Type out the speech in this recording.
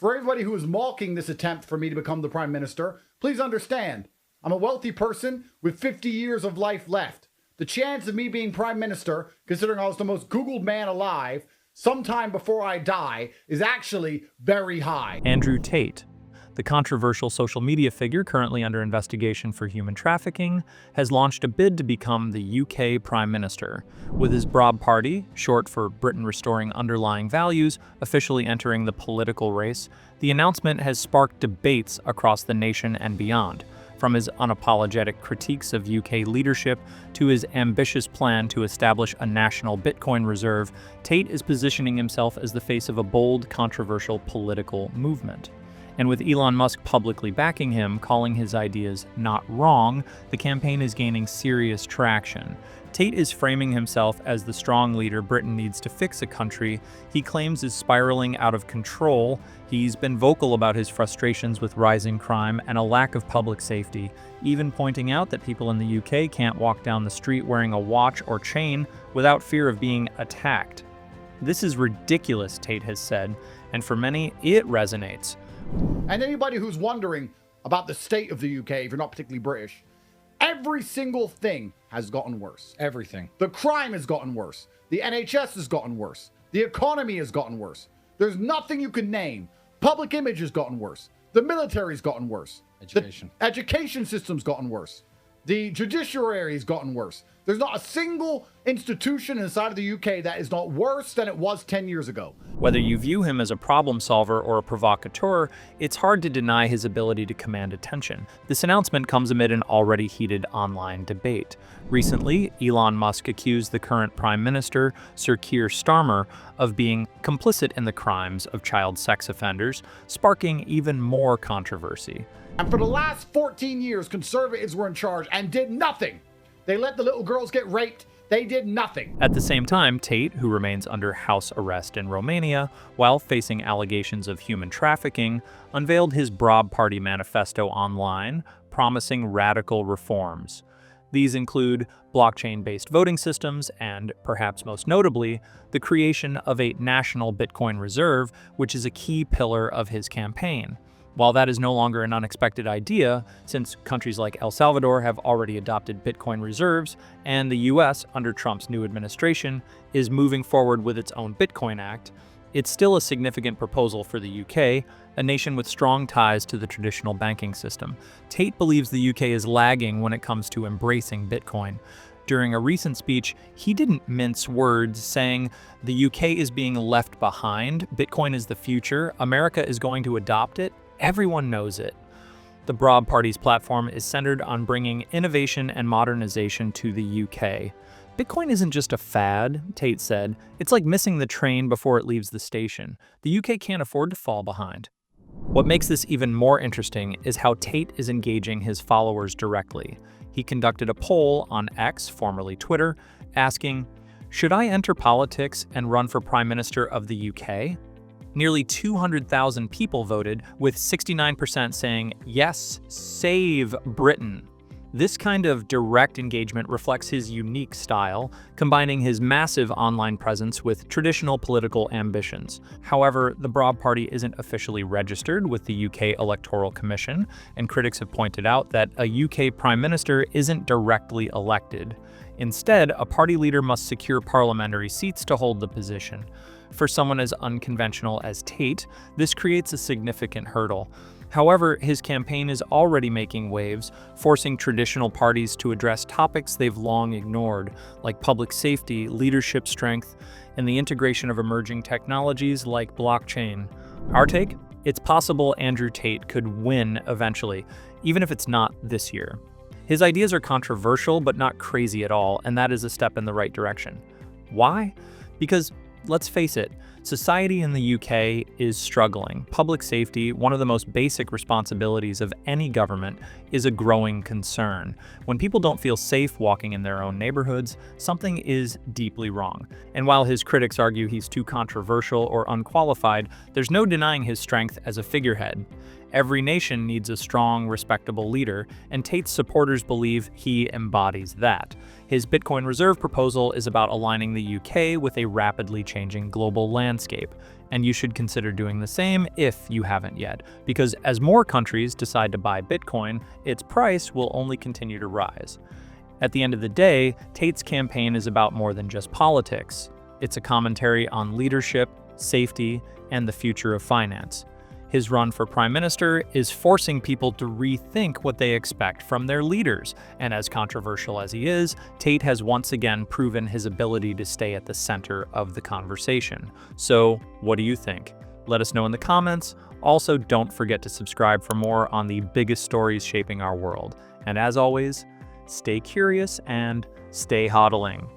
For everybody who is mocking this attempt for me to become the Prime Minister, please understand, I'm a wealthy person with 50 years of life left. The chance of me being Prime Minister, considering I was the most Googled man alive, sometime before I die, is actually very high. Andrew Tate, the controversial social media figure currently under investigation for human trafficking, has launched a bid to become the UK Prime Minister, with his Brab Party, short for Britain Restoring Underlying Values, officially entering the political race. The announcement has sparked debates across the nation and beyond, from his unapologetic critiques of UK leadership to his ambitious plan to establish a national Bitcoin reserve. Tate is positioning himself as the face of a bold, controversial political movement. And with Elon Musk publicly backing him, calling his ideas not wrong, the campaign is gaining serious traction. Tate is framing himself as the strong leader Britain needs to fix a country he claims is spiraling out of control. He's been vocal about his frustrations with rising crime and a lack of public safety, even pointing out that people in the UK can't walk down the street wearing a watch or chain without fear of being attacked. This is ridiculous, Tate has said, and for many, it resonates. And anybody who's wondering about the state of the UK, if you're not particularly British, every single thing has gotten worse. Everything. The crime has gotten worse. The NHS has gotten worse. The economy has gotten worse. There's nothing you can name. Public image has gotten worse. The military's gotten worse. Education. The education system's gotten worse. The judiciary has gotten worse. There's not a single institution inside of the UK that is not worse than it was 10 years ago. Whether you view him as a problem solver or a provocateur, it's hard to deny his ability to command attention. This announcement comes amid an already heated online debate. Recently, Elon Musk accused the current Prime Minister, Sir Keir Starmer, of being complicit in the crimes of child sex offenders, sparking even more controversy. And for the last 14 years, conservatives were in charge and did nothing. They let the little girls get raped. They did nothing. At the same time, Tate, who remains under house arrest in Romania while facing allegations of human trafficking, unveiled his Brab Party manifesto online, promising radical reforms. These include blockchain-based voting systems and, perhaps most notably, the creation of a national Bitcoin reserve, which is a key pillar of his campaign. While that is no longer an unexpected idea, since countries like El Salvador have already adopted Bitcoin reserves, and the US, under Trump's new administration, is moving forward with its own Bitcoin Act, it's still a significant proposal for the UK, a nation with strong ties to the traditional banking system. Tate believes the UK is lagging when it comes to embracing Bitcoin. During a recent speech, he didn't mince words, saying the UK is being left behind, Bitcoin is the future, America is going to adopt it. Everyone knows it. The Brab Party's platform is centered on bringing innovation and modernization to the UK. Bitcoin isn't just a fad, Tate said. It's like missing the train before it leaves the station. The UK can't afford to fall behind. What makes this even more interesting is how Tate is engaging his followers directly. He conducted a poll on X, formerly Twitter, asking, "Should I enter politics and run for Prime Minister of the UK?" Nearly 200,000 people voted, with 69% saying, "Yes, save Britain." This kind of direct engagement reflects his unique style, combining his massive online presence with traditional political ambitions. However, the Brab Party isn't officially registered with the UK Electoral Commission, and critics have pointed out that a UK Prime Minister isn't directly elected. Instead, a party leader must secure parliamentary seats to hold the position. For someone as unconventional as Tate, this creates a significant hurdle. However, his campaign is already making waves, forcing traditional parties to address topics they've long ignored, like public safety, leadership strength, and the integration of emerging technologies like blockchain. Our take? It's possible Andrew Tate could win eventually, even if it's not this year. His ideas are controversial, but not crazy at all, and that is a step in the right direction. Why? Because let's face it, society in the UK is struggling. Public safety, one of the most basic responsibilities of any government, is a growing concern. When people don't feel safe walking in their own neighborhoods, something is deeply wrong. And while his critics argue he's too controversial or unqualified, there's no denying his strength as a figurehead. Every nation needs a strong, respectable leader, and Tate's supporters believe he embodies that. His Bitcoin reserve proposal is about aligning the UK with a rapidly changing global landscape, And you should consider doing the same if you haven't yet, because as more countries decide to buy Bitcoin, its price will only continue to rise. At the end of the day, Tate's campaign is about more than just politics. It's a commentary on leadership, safety, and the future of finance. His run for prime minister is forcing people to rethink what they expect from their leaders, and as controversial as he is, Tate has once again proven his ability to stay at the center of the conversation. So, what do you think? Let us know in the comments. Also, don't forget to subscribe for more on the biggest stories shaping our world. And as always, stay curious and stay hodling.